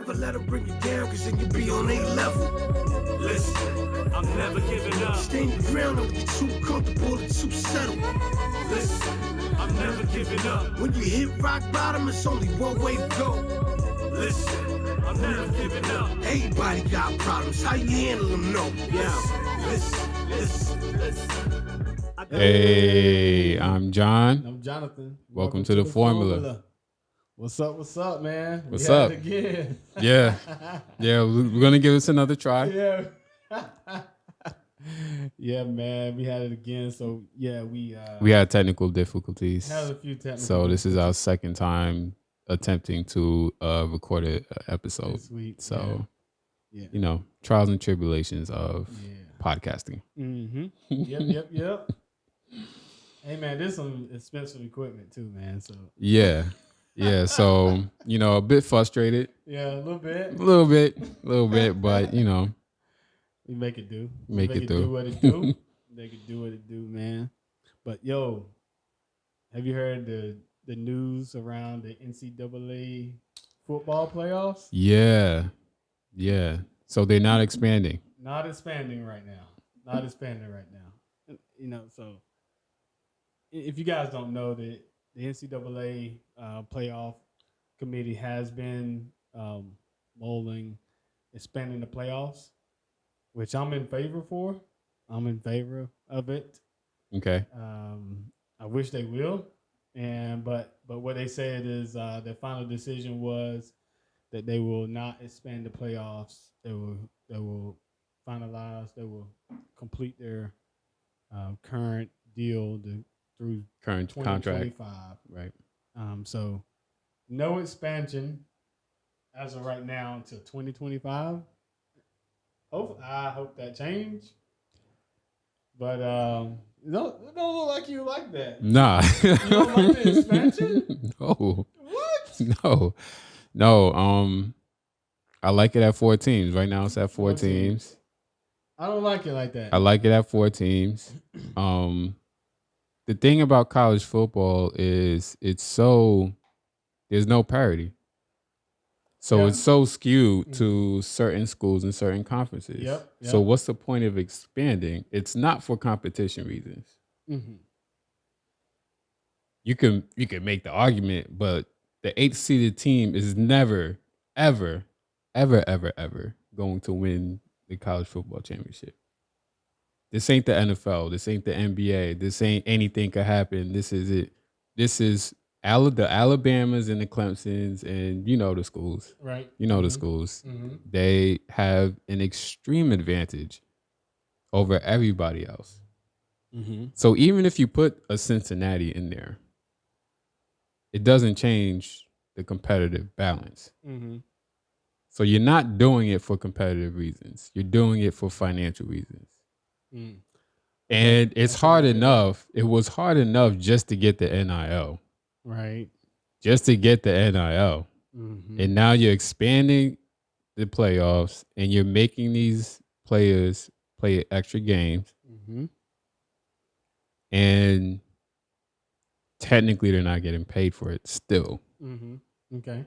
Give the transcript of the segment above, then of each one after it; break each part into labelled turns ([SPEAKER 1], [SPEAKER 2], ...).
[SPEAKER 1] never let them bring you down, cause then you be on a level. Listen, I'm never giving up. Stay in the ground, don't be too comfortable or too settled. Listen, I'm never giving up. When you hit rock bottom, it's only one way to go. Listen, I'm never giving up. Everybody got problems, how you handle them, no. Yeah, listen.
[SPEAKER 2] Hey, I'm John.
[SPEAKER 3] I'm Jonathan.
[SPEAKER 2] Welcome to the Formula.
[SPEAKER 3] What's up, man?
[SPEAKER 2] What's up?
[SPEAKER 3] It again.
[SPEAKER 2] Yeah, we're gonna give this another try.
[SPEAKER 3] Yeah. Yeah, man, we had it again. So yeah, we
[SPEAKER 2] had technical difficulties.
[SPEAKER 3] had a few technical.
[SPEAKER 2] So this is our second time attempting to record an episode.
[SPEAKER 3] This week.
[SPEAKER 2] So
[SPEAKER 3] yeah.
[SPEAKER 2] you know, trials and tribulations of podcasting.
[SPEAKER 3] Mm-hmm. Yep. Hey man, there's some expensive equipment too, man. So
[SPEAKER 2] Yeah. So you know, a bit frustrated.
[SPEAKER 3] Yeah, a little bit,
[SPEAKER 2] but you know,
[SPEAKER 3] we make it do.
[SPEAKER 2] Make it
[SPEAKER 3] do what it do. Make it do what it do, man. But yo, have you heard the news around the NCAA football playoffs?
[SPEAKER 2] Yeah. So they're not expanding.
[SPEAKER 3] Not expanding right now. You know, so if you guys don't know, the NCAA playoff committee has been mulling expanding the playoffs, which I'm in favor for. I'm in favor of it.
[SPEAKER 2] Okay.
[SPEAKER 3] I wish they will, but what they said is their final decision was that they will not expand the playoffs. They will finalize. They will complete their current deal through
[SPEAKER 2] Current
[SPEAKER 3] 2025.
[SPEAKER 2] contract. Right.
[SPEAKER 3] So no expansion as of right now until 2025. I hope that change. But it don't look like you like that.
[SPEAKER 2] Nah.
[SPEAKER 3] You don't like the expansion?
[SPEAKER 2] No.
[SPEAKER 3] What?
[SPEAKER 2] No. I like it at 4 teams. Right now it's at 4 teams.
[SPEAKER 3] I don't like it like that.
[SPEAKER 2] I like it at 4 teams. The thing about college football is there's no parity. So it's so skewed to certain schools and certain conferences.
[SPEAKER 3] Yep.
[SPEAKER 2] So what's the point of expanding? It's not for competition reasons.
[SPEAKER 3] Mm-hmm.
[SPEAKER 2] You can make the argument, but the 8th seeded team is never, ever going to win the college football championship. This ain't the NFL. This ain't the NBA. This ain't anything could happen. This is it. This is the Alabamas and the Clemsons and you know the schools.
[SPEAKER 3] Right.
[SPEAKER 2] You know the schools.
[SPEAKER 3] Mm-hmm.
[SPEAKER 2] They have an extreme advantage over everybody else.
[SPEAKER 3] Mm-hmm.
[SPEAKER 2] So even if you put a Cincinnati in there, it doesn't change the competitive balance.
[SPEAKER 3] Mm-hmm.
[SPEAKER 2] So you're not doing it for competitive reasons. You're doing it for financial reasons.
[SPEAKER 3] Mm.
[SPEAKER 2] And it's hard enough. It was hard enough just to get the NIL.
[SPEAKER 3] Right.
[SPEAKER 2] Just to get the NIL.
[SPEAKER 3] Mm-hmm.
[SPEAKER 2] And now you're expanding the playoffs and you're making these players play extra games.
[SPEAKER 3] Mm-hmm.
[SPEAKER 2] And technically they're not getting paid for it still.
[SPEAKER 3] Mm-hmm. Okay.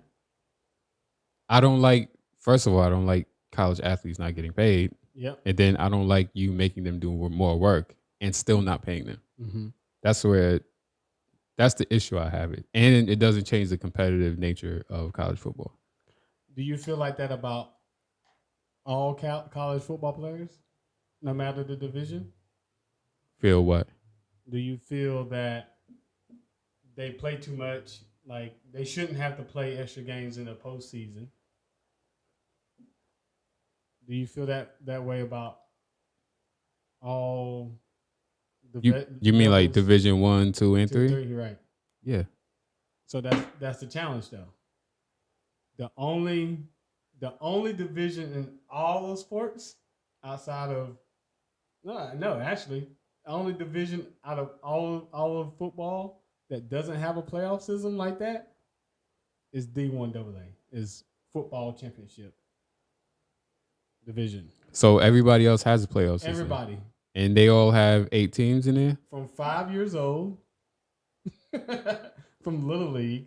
[SPEAKER 2] First of all, I don't like college athletes not getting paid.
[SPEAKER 3] Yep.
[SPEAKER 2] And then I don't like you making them do more work and still not paying them.
[SPEAKER 3] Mm-hmm.
[SPEAKER 2] That's the issue I have it. And it doesn't change the competitive nature of college football.
[SPEAKER 3] Do you feel like that about all college football players, no matter the division?
[SPEAKER 2] Feel what?
[SPEAKER 3] Do you feel that they play too much? Like they shouldn't have to play extra games in the postseason? Do you feel that way about all the
[SPEAKER 2] you mean like Division 1, 2, and 3?
[SPEAKER 3] You're right.
[SPEAKER 2] Yeah.
[SPEAKER 3] So that's the challenge though. The only division in all of sports outside of actually the only division out of all of football that doesn't have a playoff system like that is D1AA, is football championship division.
[SPEAKER 2] So everybody else has a playoff system.
[SPEAKER 3] Everybody.
[SPEAKER 2] And they all have 8 teams in there?
[SPEAKER 3] From 5 years old, from Little League.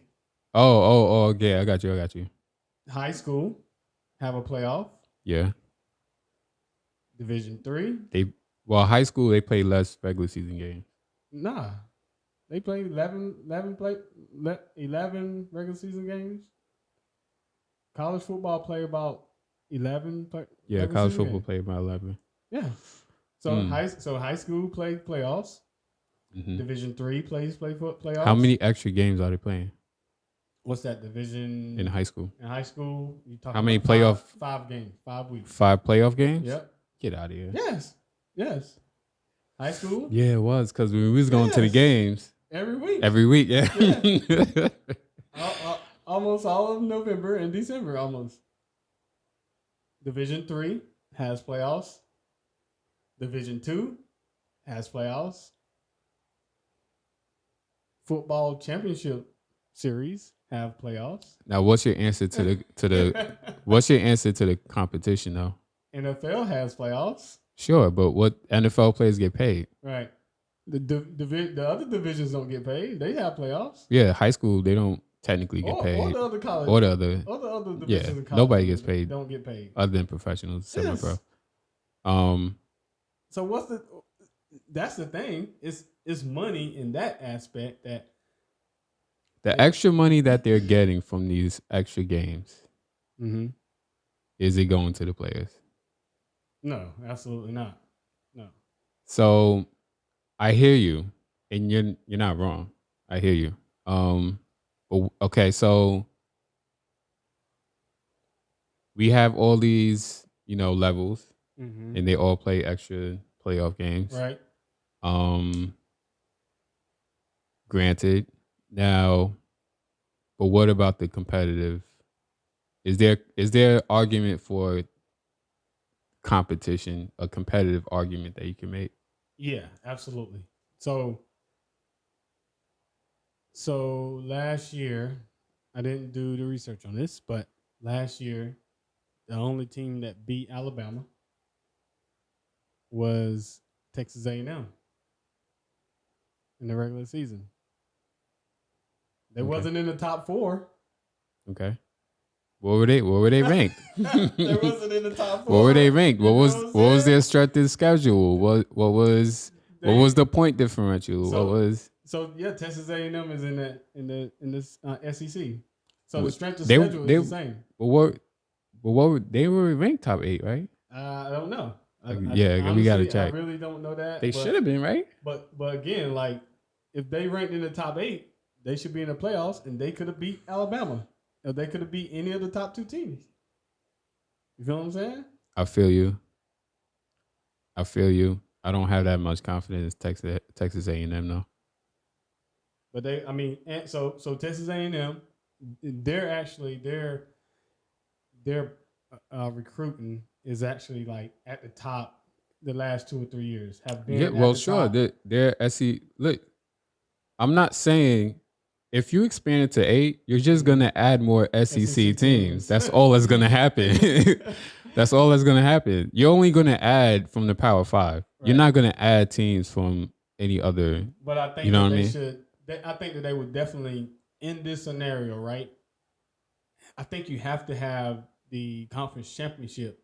[SPEAKER 2] Oh, okay. I got you.
[SPEAKER 3] High school. have a playoff.
[SPEAKER 2] Yeah.
[SPEAKER 3] Division 3.
[SPEAKER 2] High school they play less regular season games.
[SPEAKER 3] Nah. They play 11 regular season games. College football play about 11
[SPEAKER 2] Yeah, college football play about 11.
[SPEAKER 3] Yeah. So high school play playoffs.
[SPEAKER 2] Mm-hmm.
[SPEAKER 3] Division 3 plays playoffs.
[SPEAKER 2] How many extra games are they playing?
[SPEAKER 3] What's that division
[SPEAKER 2] in high school?
[SPEAKER 3] In high school, you talking
[SPEAKER 2] how many
[SPEAKER 3] about
[SPEAKER 2] playoff?
[SPEAKER 3] 5 games, 5 weeks.
[SPEAKER 2] 5 playoff games?
[SPEAKER 3] Yep.
[SPEAKER 2] Get out of here.
[SPEAKER 3] Yes. High school?
[SPEAKER 2] Yeah, it was because we was going to the games
[SPEAKER 3] every week.
[SPEAKER 2] Every week, yeah.
[SPEAKER 3] Almost all of November and December, almost. Division 3 has playoffs. Division 2 has playoffs. Football championship series have playoffs.
[SPEAKER 2] Now, what's your answer to the what's your answer to the competition though?
[SPEAKER 3] NFL has playoffs.
[SPEAKER 2] Sure, but what NFL players get paid?
[SPEAKER 3] Right. The other divisions don't get paid. They have playoffs.
[SPEAKER 2] Yeah, high school they don't technically get paid.
[SPEAKER 3] Or the other college.
[SPEAKER 2] Or the other
[SPEAKER 3] divisions of college.
[SPEAKER 2] Nobody gets paid.
[SPEAKER 3] Don't get paid.
[SPEAKER 2] Other than professionals, semi-pro.
[SPEAKER 3] So that's the thing. It's money in that aspect that
[SPEAKER 2] the extra money that they're getting from these extra games, is it going to the players?
[SPEAKER 3] No, absolutely not. No.
[SPEAKER 2] So I hear you, and you're not wrong. I hear you. But okay, so we have all these, levels, and they all play extra playoff games.
[SPEAKER 3] Right.
[SPEAKER 2] Granted. Now, but what about the competitive? Is there argument for competition, a competitive argument that you can make?
[SPEAKER 3] Yeah, absolutely. So last year, I didn't do the research on this, but last year, the only team that beat Alabama was Texas A&M in the regular season. They wasn't in the top 4.
[SPEAKER 2] Okay. What were they ranked?
[SPEAKER 3] They wasn't in the top 4.
[SPEAKER 2] What were they ranked? What was their strength of schedule? What was the point differential?
[SPEAKER 3] So Texas A&M is in this SEC. So the strength of schedule is the same.
[SPEAKER 2] They were ranked top 8, right?
[SPEAKER 3] I don't know.
[SPEAKER 2] Honestly, we gotta check.
[SPEAKER 3] I really don't know that.
[SPEAKER 2] They should have been, right?
[SPEAKER 3] But again, like if they ranked in the top 8, they should be in the playoffs, and they could have beat Alabama, or they could have beat any of the top 2 teams. You feel what I'm saying?
[SPEAKER 2] I feel you. I don't have that much confidence in Texas A&M though.
[SPEAKER 3] But so Texas A&M, their recruiting is actually like at the top the last 2 or 3 years have been.
[SPEAKER 2] Yeah, well, sure. They're SEC. Look, I'm not saying if you expand it to 8, you're just gonna add more SEC teams. That's all that's gonna happen. That's all that's gonna happen. You're only gonna add from the Power 5. Right. You're not gonna add teams from any other.
[SPEAKER 3] But I think I think that they would definitely, in this scenario, right? I think you have to have the conference championship,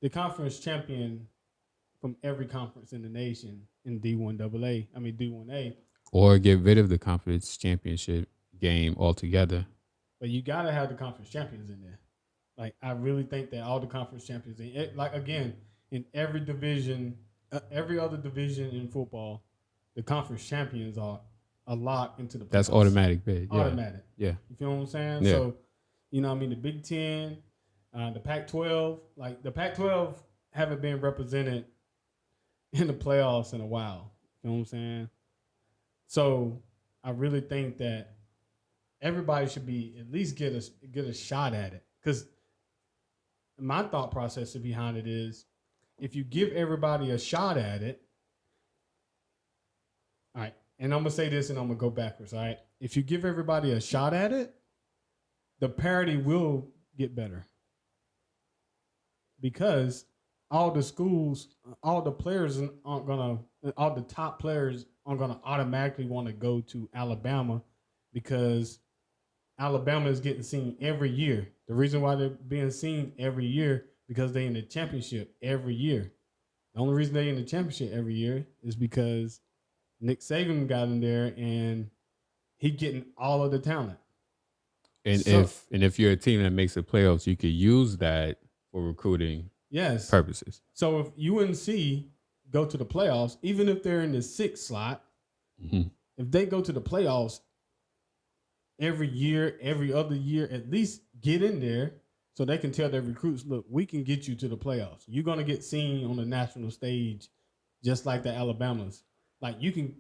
[SPEAKER 3] the conference champion from every conference in the nation in D1A.
[SPEAKER 2] Or get rid of the conference championship game altogether.
[SPEAKER 3] But you got to have the conference champions in there. Like, I really think that all the conference champions, again, in every division, every other division in football, the conference champions are a lot into the playoffs.
[SPEAKER 2] That's automatic bid. Yeah.
[SPEAKER 3] Automatic.
[SPEAKER 2] Yeah.
[SPEAKER 3] You feel what I'm saying?
[SPEAKER 2] Yeah.
[SPEAKER 3] So, the Big Ten, the Pac-12, like the Pac-12 haven't been represented in the playoffs in a while. You know what I'm saying? So I really think that everybody should be at least get a shot at it. Because my thought process behind it is, if you give everybody a shot at it, all right, and I'm going to say this and I'm going to go backwards, all right? If you give everybody a shot at it, the parity will get better. Because all the schools, all the players aren't going to, all the top players aren't going to automatically want to go to Alabama, because Alabama is getting seen every year. The reason why they're being seen every year because they're in the championship every year. The only reason they're in the championship every year is because Nick Saban got in there and he getting all of the talent.
[SPEAKER 2] And
[SPEAKER 3] So-
[SPEAKER 2] if you're a team that makes the playoffs, you could use that for recruiting
[SPEAKER 3] Yes.
[SPEAKER 2] purposes.
[SPEAKER 3] So if UNC go to the playoffs, even if they're in the 6th slot,
[SPEAKER 2] Mhm.
[SPEAKER 3] if they go to the playoffs every year, every other year, at least get in there so they can tell their recruits, look, we can get you to the playoffs. You're going to get seen on the national stage just like the Alabamas. Like you can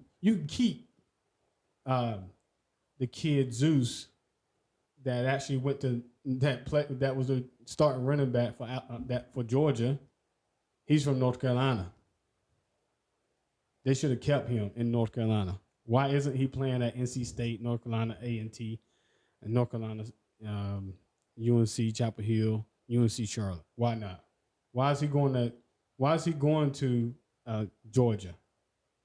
[SPEAKER 3] keep the kid Zeus that actually went to that was a starting running back for Georgia. He's from North Carolina. They should have kept him in North Carolina. Why isn't he playing at NC State, North Carolina A&T, and North Carolina UNC Chapel Hill, UNC Charlotte? Why not? Why is he going to Georgia?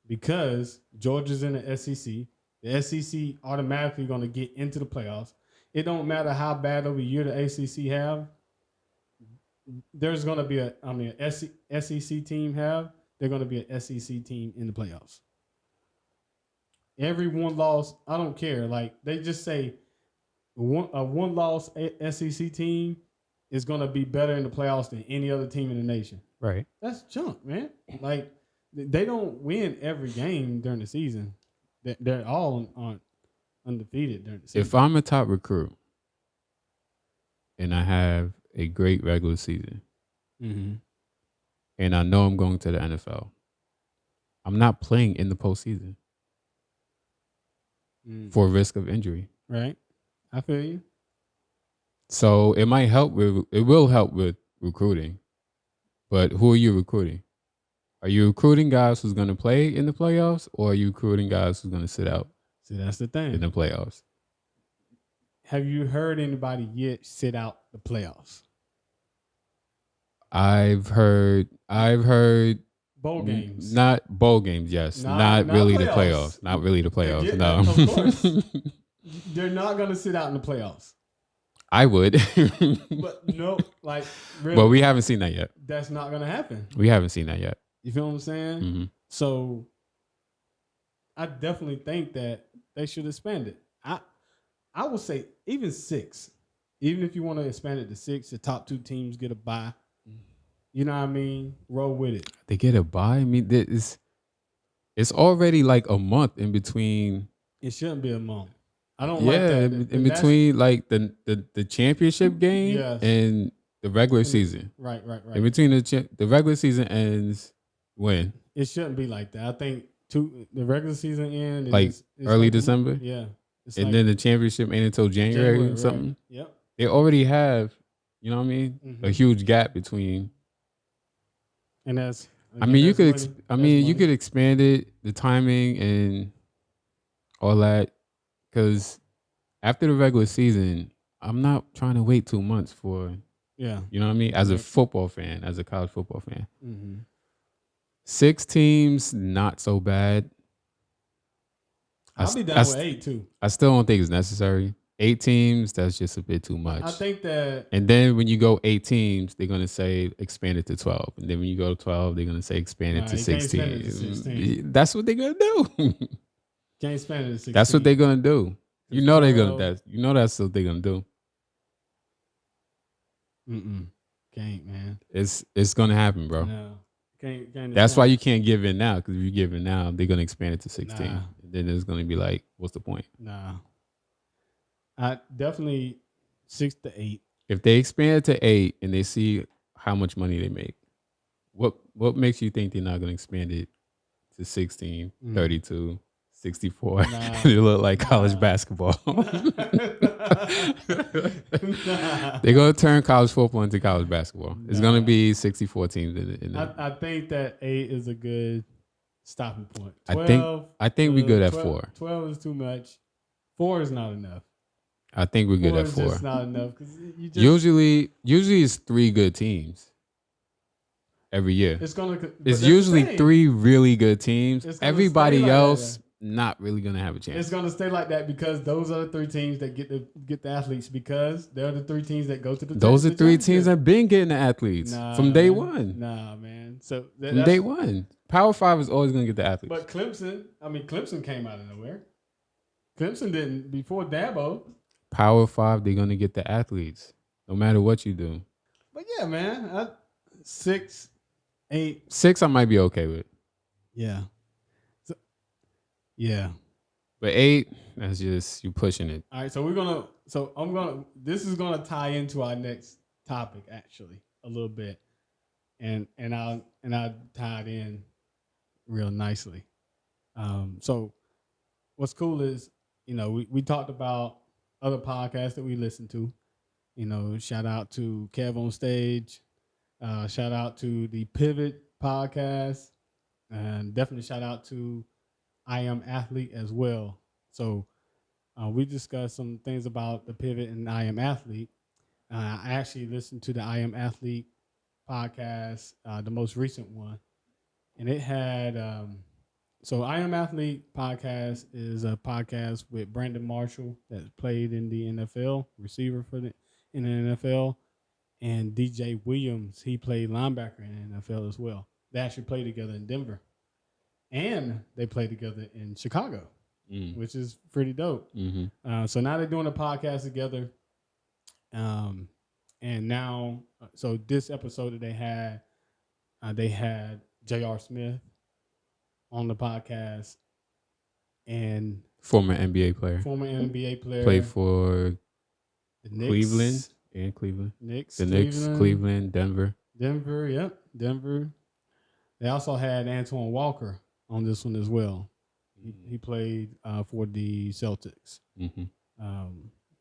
[SPEAKER 3] Because Georgia's in the SEC. The SEC automatically going to get into the playoffs. It don't matter how bad of a year the ACC have. There's going to be a SEC team have. They're going to be an SEC team in the playoffs. Every one loss, I don't care. Like they just say, a one loss SEC team is going to be better in the playoffs than any other team in the nation.
[SPEAKER 2] Right.
[SPEAKER 3] That's junk, man. Like they don't win every game during the season. They're all on undefeated during the season.
[SPEAKER 2] If I'm a top recruit and I have a great regular season,
[SPEAKER 3] Mm-hmm.
[SPEAKER 2] and I know I'm going to the NFL, I'm not playing in the postseason for risk of injury.
[SPEAKER 3] Right. I feel you.
[SPEAKER 2] So it will help with recruiting. But who are you recruiting? Are you recruiting guys who's going to play in the playoffs, or are you recruiting guys who's going to sit out
[SPEAKER 3] See, that's the
[SPEAKER 2] in
[SPEAKER 3] thing.
[SPEAKER 2] the playoffs?
[SPEAKER 3] Have you heard anybody yet sit out the playoffs?
[SPEAKER 2] I've heard
[SPEAKER 3] Bowl games.
[SPEAKER 2] Not bowl games, yes. Not really the playoffs. Not really the playoffs.
[SPEAKER 3] Yeah,
[SPEAKER 2] No.
[SPEAKER 3] of course. They're not going to sit out in the playoffs.
[SPEAKER 2] I would.
[SPEAKER 3] But no, like, really,
[SPEAKER 2] But we haven't seen that yet.
[SPEAKER 3] that's not going to happen.
[SPEAKER 2] We haven't seen that yet.
[SPEAKER 3] You feel what I'm saying?
[SPEAKER 2] hmm
[SPEAKER 3] So I definitely think that they should expand it. I would say even 6. Even if you want to expand it to 6, the top 2 teams get a bye. You know what I mean? Roll with it.
[SPEAKER 2] They get a bye. I mean, it's already like a month in between.
[SPEAKER 3] It shouldn't be a month. I don't like that.
[SPEAKER 2] in between like the championship game
[SPEAKER 3] Yes.
[SPEAKER 2] and the regular season.
[SPEAKER 3] Right.
[SPEAKER 2] In between the regular season ends when?
[SPEAKER 3] It shouldn't be like that. I think the regular season end
[SPEAKER 2] Like
[SPEAKER 3] it's
[SPEAKER 2] early
[SPEAKER 3] like-
[SPEAKER 2] December?
[SPEAKER 3] Yeah. It's
[SPEAKER 2] And
[SPEAKER 3] like
[SPEAKER 2] then the championship ain't until January or
[SPEAKER 3] right.
[SPEAKER 2] something.
[SPEAKER 3] Yep.
[SPEAKER 2] They already have, you know what I mean? A
[SPEAKER 3] Mhm.
[SPEAKER 2] huge gap between.
[SPEAKER 3] And that's.
[SPEAKER 2] I mean, you
[SPEAKER 3] that's
[SPEAKER 2] could.
[SPEAKER 3] money.
[SPEAKER 2] I
[SPEAKER 3] That's
[SPEAKER 2] mean, you
[SPEAKER 3] money.
[SPEAKER 2] could expand it, the timing and all that, because after the regular season, I'm not trying to wait 2 months for.
[SPEAKER 3] Yeah.
[SPEAKER 2] You know what I mean? As a
[SPEAKER 3] Right.
[SPEAKER 2] football fan, as a college football fan,
[SPEAKER 3] Mm-hmm.
[SPEAKER 2] 6 teams, not so bad.
[SPEAKER 3] I'll be down
[SPEAKER 2] I,
[SPEAKER 3] with 8 too.
[SPEAKER 2] I still don't think it's necessary. 8 teams, that's just a bit too much.
[SPEAKER 3] I think that
[SPEAKER 2] And then when you go 8 teams, they're gonna say expand it to 12. And then when you go to 12, they're gonna say expand it
[SPEAKER 3] Nah,
[SPEAKER 2] to
[SPEAKER 3] you can't expand
[SPEAKER 2] 16.
[SPEAKER 3] it to 16.
[SPEAKER 2] That's what they're gonna do.
[SPEAKER 3] can't expand it to 16.
[SPEAKER 2] That's what they're gonna do. You know they're gonna.
[SPEAKER 3] 12.
[SPEAKER 2] That's what they're gonna do.
[SPEAKER 3] Can't, man.
[SPEAKER 2] It's gonna happen, bro.
[SPEAKER 3] No. Can't
[SPEAKER 2] That's
[SPEAKER 3] expand
[SPEAKER 2] why
[SPEAKER 3] it.
[SPEAKER 2] you can't give in now. Because if you give in now, they're gonna expand it to 16.
[SPEAKER 3] Nah.
[SPEAKER 2] And then it's gonna be like, what's the point?
[SPEAKER 3] Nah. I definitely 6 to 8.
[SPEAKER 2] If they expand it to 8 and they see how much money they make, what makes you think they're not gonna expand it to 16, 32, 64?
[SPEAKER 3] Nah.
[SPEAKER 2] And it look like college basketball. They're gonna turn college football into college basketball. It's gonna be 64 teams in it.
[SPEAKER 3] I think that 8 is a good stopping point.
[SPEAKER 2] I
[SPEAKER 3] 12,
[SPEAKER 2] think we're good at
[SPEAKER 3] 12
[SPEAKER 2] 4.
[SPEAKER 3] 12 is too much. 4 is not enough.
[SPEAKER 2] I think we're good
[SPEAKER 3] 4
[SPEAKER 2] at
[SPEAKER 3] is
[SPEAKER 2] 4.
[SPEAKER 3] just not enough because you just
[SPEAKER 2] Usually it's 3 good teams every year.
[SPEAKER 3] it's gonna.
[SPEAKER 2] It's usually 3 really good teams.
[SPEAKER 3] It's gonna
[SPEAKER 2] Everybody
[SPEAKER 3] stay like
[SPEAKER 2] else,
[SPEAKER 3] that.
[SPEAKER 2] not really gonna have a chance.
[SPEAKER 3] It's gonna stay like that because those are the 3 teams that get the athletes because they're the 3 teams that go to the.
[SPEAKER 2] Those are
[SPEAKER 3] the
[SPEAKER 2] 3 teams
[SPEAKER 3] championship.
[SPEAKER 2] that been getting the athletes from day
[SPEAKER 3] man.
[SPEAKER 2] one.
[SPEAKER 3] Nah, man. So
[SPEAKER 2] From day one, Power 5 is always gonna get the athletes.
[SPEAKER 3] But Clemson came out of nowhere. Clemson didn't before Dabo.
[SPEAKER 2] Power 5, they're gonna get the athletes, no matter what you do.
[SPEAKER 3] But yeah, man, 6, 8,
[SPEAKER 2] 6, I might be okay with.
[SPEAKER 3] yeah, yeah.
[SPEAKER 2] But 8, that's just you pushing it.
[SPEAKER 3] All right, this is gonna tie into our next topic actually a little bit, and I'll tie it in real nicely. So what's cool is we talked about other podcasts that we listen to. Shout out to Kev on Stage. Shout out to the Pivot podcast, and definitely shout out to I Am Athlete as well. So we discussed some things about the Pivot and I Am Athlete. I actually listened to the I Am Athlete podcast, the most recent one, and it had so I Am Athlete podcast is a podcast with Brandon Marshall that played in the NFL, receiver in the NFL, and DJ Williams, he played linebacker in the NFL as well. They actually played together in Denver, and they played together in Chicago, which is pretty dope.
[SPEAKER 2] Mm-hmm.
[SPEAKER 3] So now they're doing a podcast together, and now so this episode that they had J.R. Smith on the podcast, and
[SPEAKER 2] former NBA player, played for
[SPEAKER 3] the Knicks,
[SPEAKER 2] Cleveland,
[SPEAKER 3] Knicks,
[SPEAKER 2] Cleveland, Denver.
[SPEAKER 3] Yep, Denver. They also had Antoine Walker on this one as well. He played for the Celtics.
[SPEAKER 2] Mm-hmm.
[SPEAKER 3] I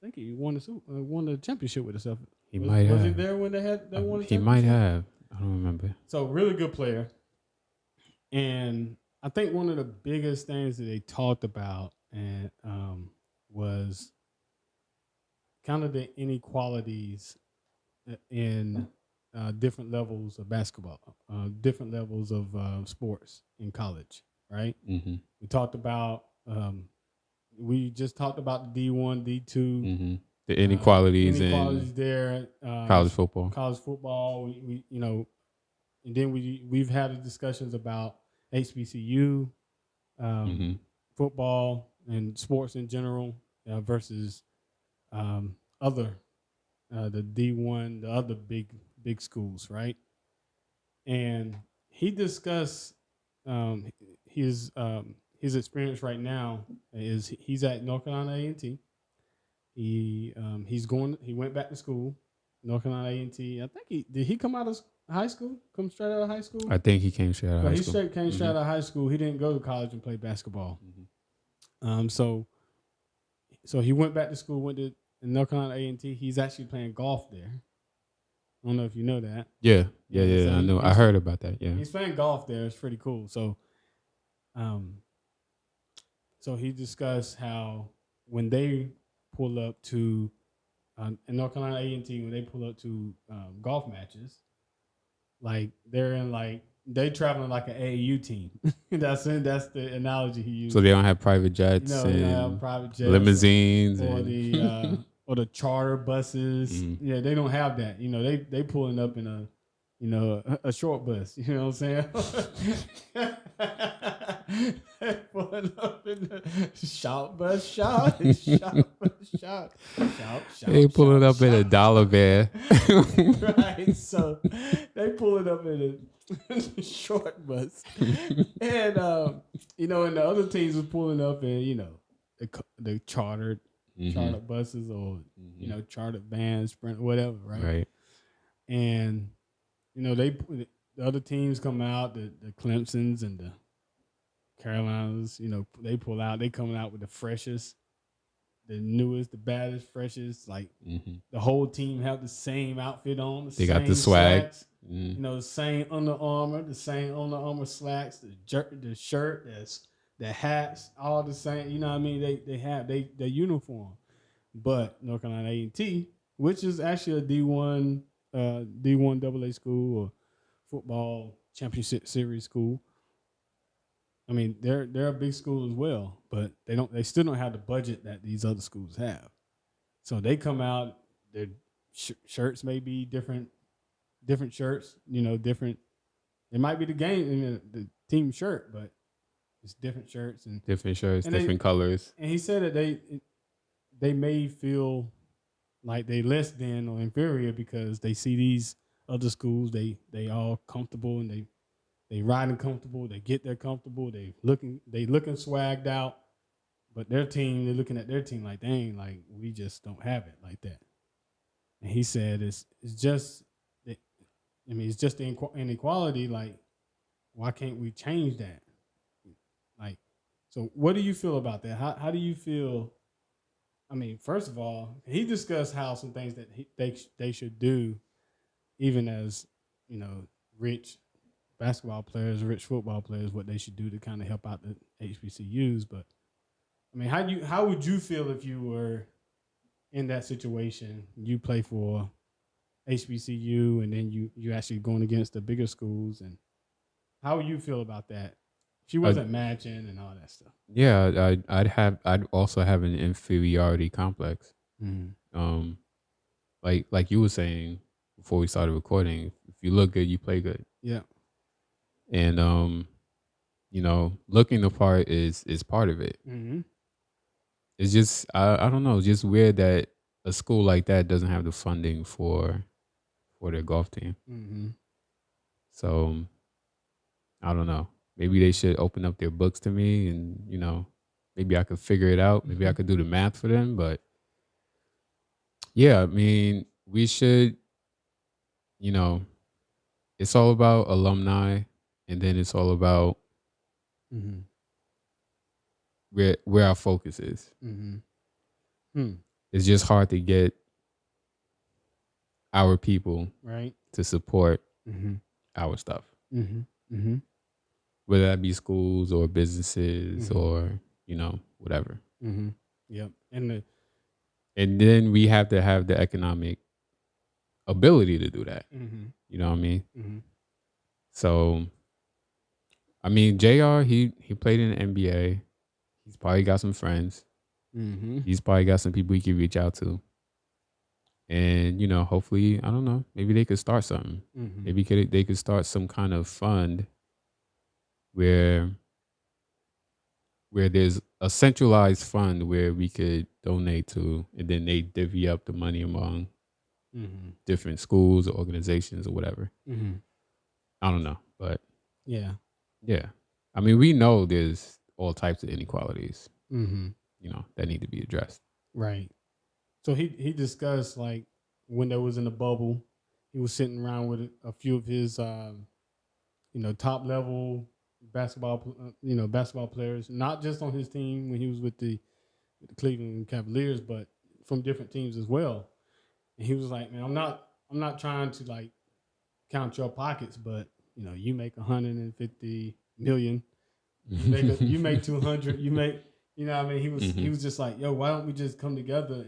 [SPEAKER 3] think he won the championship with the Celtics.
[SPEAKER 2] Was
[SPEAKER 3] he there when they won the championship?
[SPEAKER 2] He might have. I don't remember.
[SPEAKER 3] So really good player. And I think one of the biggest things that they talked about and was kind of the inequalities in different levels of basketball, different levels of sports in college, right?
[SPEAKER 2] Mm-hmm.
[SPEAKER 3] We just talked about the D1, D2,
[SPEAKER 2] mm-hmm. The inequalities in
[SPEAKER 3] there,
[SPEAKER 2] college football.
[SPEAKER 3] We and then we've had discussions about HBCU, football and sports in general versus the D1, the other big schools, right? And he discussed his experience right now is he's at North Carolina A&T. He went back to school, North Carolina A&T. I think he come out of high school? Come straight out of high school?
[SPEAKER 2] I think he came straight out of high school.
[SPEAKER 3] He came straight out of high school. He didn't go to college and play basketball.
[SPEAKER 2] Mm-hmm.
[SPEAKER 3] So he went back to school, went to North Carolina A&T. He's actually playing golf there. I don't know if you know that.
[SPEAKER 2] Yeah.
[SPEAKER 3] So
[SPEAKER 2] I know. I heard about that. Yeah.
[SPEAKER 3] He's playing golf there. It's pretty cool. So he discussed how when they pull up to in North Carolina A&T, when they pull up to golf matches, like they traveling like an AAU team. that's the analogy he used.
[SPEAKER 2] So they don't have private jets and
[SPEAKER 3] private jets
[SPEAKER 2] limousines
[SPEAKER 3] or the charter buses.
[SPEAKER 2] Mm-hmm.
[SPEAKER 3] Yeah, they don't have that. They pulling up in a short bus. You know what I'm saying? Pulling up in the shout bus, shout.
[SPEAKER 2] They pulling up in a dollar van.
[SPEAKER 3] Right. So they pulling up in a short bus. And and the other teams was pulling up in, the chartered buses or chartered vans, Sprint, whatever, right?
[SPEAKER 2] Right.
[SPEAKER 3] And the other teams come out, the Clemsons and the Carolinas, they pull out. They coming out with the freshest, the newest, the baddest, freshest. Like the whole team have the same outfit on.
[SPEAKER 2] They got the swag.
[SPEAKER 3] Slacks, the same Under Armour slacks, the shirt, the hats, all the same. You know what I mean? They have their uniform. But North Carolina A&T, which is actually a D1 AA school or football championship series school, I mean, they're a big school as well, but they still don't have the budget that these other schools have. So they come out, their shirts may be different shirts, different. It might be the game, the team shirt, but it's different shirts and
[SPEAKER 2] Different shirts,
[SPEAKER 3] and
[SPEAKER 2] different colors.
[SPEAKER 3] And he said that they may feel like they less than or inferior because they see these other schools, they all comfortable and they riding comfortable, they get there comfortable, they looking swagged out, but they're looking at their team like, dang, like we just don't have it like that. And he said it's just it's just the inequality. Like, why can't we change that? Like, so what do you feel about that? How do you feel? I mean, first of all, he discussed how some things that they should do, even as rich basketball players, rich football players, what they should do to kind of help out the HBCUs. But I mean, how would you feel if you were in that situation? You play for HBCU, and then you actually going against the bigger schools, and how would you feel about that? She wasn't matching and all that stuff.
[SPEAKER 2] Yeah, I'd also have an inferiority complex. Like you were saying before we started recording, if you look good, you play good.
[SPEAKER 3] Yeah.
[SPEAKER 2] And looking the part is part of it.
[SPEAKER 3] Mm-hmm.
[SPEAKER 2] It's just I don't know, it's just weird that a school like that doesn't have the funding for their golf team.
[SPEAKER 3] Mm-hmm.
[SPEAKER 2] So I don't know. Maybe they should open up their books to me, and maybe I could figure it out. Maybe I could do the math for them. But yeah, I mean, we should. It's all about alumni, and then it's all about where our focus is. It's just hard to get our people to support our stuff. Whether that be schools or businesses or, whatever.
[SPEAKER 3] Yep.
[SPEAKER 2] And then we have to have the economic ability to do that. You know what I mean? So, I mean, JR, he played in the NBA. He's probably got some friends. He's probably got some people he can reach out to. And, hopefully, I don't know, maybe they could start something. Maybe they could start some kind of fund where there's a centralized fund where we could donate to, and then they divvy up the money among different schools or organizations or whatever. I don't know, but yeah. I mean, we know there's all types of inequalities, that need to be addressed.
[SPEAKER 3] Right. So he discussed, like, when there was in the bubble, he was sitting around with a few of his, top level basketball players, not just on his team when he was with the Cleveland Cavaliers, but from different teams as well. And he was like, man, I'm not trying to like count your pockets, but you make 150 million, you make 200, you make, what I mean? He was just like, yo, why don't we just come together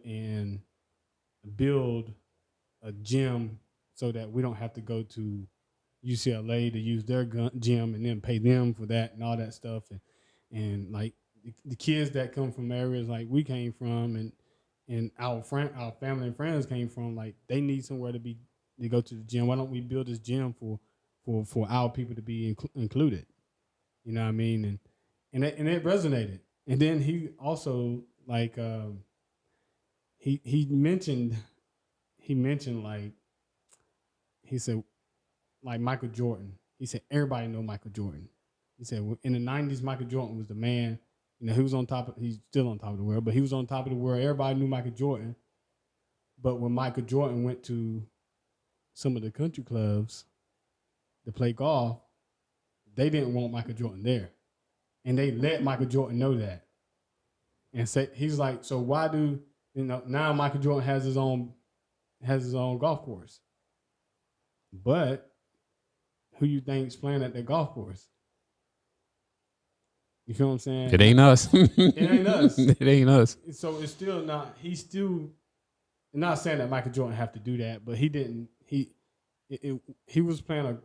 [SPEAKER 3] and build a gym so that we don't have to go to UCLA to use their gym and then pay them for that and all that stuff. And like the kids that come from areas like we came from and our family and friends came from, like, they need somewhere to go to the gym. Why don't we build this gym for our people to be included? You know what I mean? And it resonated. And then he also, like, he mentioned like, he said, like, Michael Jordan. He said everybody know Michael Jordan. He said in the 90s, Michael Jordan was the man. He was he's still on top of the world, but he was on top of the world. Everybody knew Michael Jordan. But when Michael Jordan went to some of the country clubs to play golf, they didn't want Michael Jordan there. And they let Michael Jordan know that. And he's like, so why do, now Michael Jordan has his own golf course. But who you think's playing at that golf course? You feel what I'm saying?
[SPEAKER 2] It ain't us.
[SPEAKER 3] It ain't us.
[SPEAKER 2] It ain't us.
[SPEAKER 3] So it's still not. He's still not saying that Michael Jordan have to do that, but he didn't. he was playing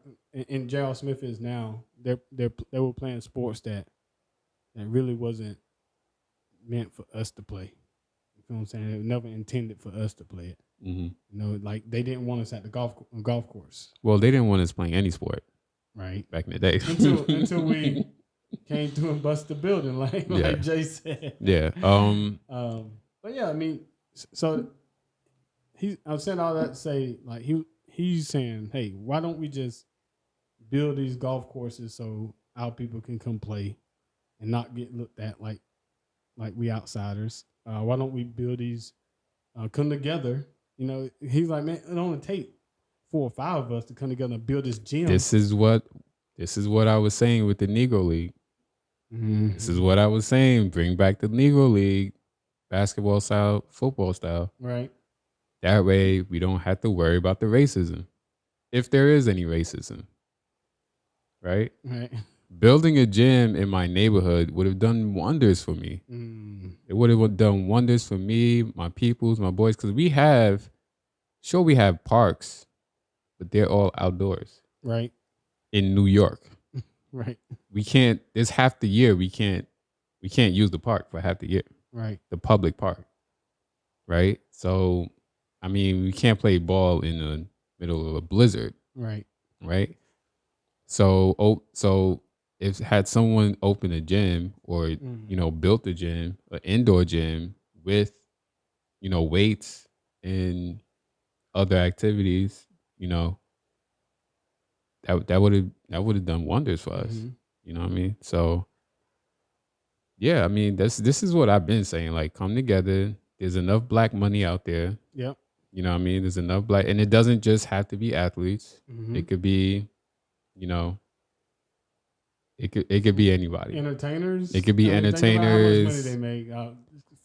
[SPEAKER 3] and J.R. Smith is now. They were playing sports that really wasn't meant for us to play. You feel what I'm saying? It was never intended for us to play it.
[SPEAKER 2] Mm-hmm.
[SPEAKER 3] You know, like they didn't want us at the golf course.
[SPEAKER 2] Well, they didn't want us playing any sport,
[SPEAKER 3] right?
[SPEAKER 2] Back in the day,
[SPEAKER 3] Until we came through and bust the building, like Jay said.
[SPEAKER 2] Yeah.
[SPEAKER 3] But yeah, I mean, so I'm saying all that to say, like he's saying, hey, why don't we just build these golf courses so our people can come play and not get looked at like we outsiders? Why don't we build these, come together? You know, he's like, man, it only take 4 or 5 of us to come together and build this gym.
[SPEAKER 2] This is what I was saying with the Negro League.
[SPEAKER 3] Mm-hmm.
[SPEAKER 2] This is what I was saying. Bring back the Negro League, basketball style, football style.
[SPEAKER 3] Right.
[SPEAKER 2] That way we don't have to worry about the racism, if there is any racism. Right.
[SPEAKER 3] Right.
[SPEAKER 2] Building a gym in my neighborhood would have done wonders for me. It would have done wonders for me, my peoples, my boys, because we have parks, but they're all outdoors.
[SPEAKER 3] Right.
[SPEAKER 2] In New York.
[SPEAKER 3] Right.
[SPEAKER 2] We can't. There's half the year we can't use the park for half the year.
[SPEAKER 3] Right.
[SPEAKER 2] The public park. Right. So, I mean, we can't play ball in the middle of a blizzard.
[SPEAKER 3] Right.
[SPEAKER 2] Right. So if had someone opened a gym or built a gym, an indoor gym with weights and other activities, that would have done wonders for us.
[SPEAKER 3] Mm-hmm.
[SPEAKER 2] You know what I mean? So yeah, I mean this is what I've been saying. Like, come together. There's enough black money out there.
[SPEAKER 3] Yep.
[SPEAKER 2] You know what I mean? There's enough black, and it doesn't just have to be athletes.
[SPEAKER 3] Mm-hmm.
[SPEAKER 2] It could be, it could be anybody.
[SPEAKER 3] Entertainers.
[SPEAKER 2] It could be entertainers.
[SPEAKER 3] How much money they make?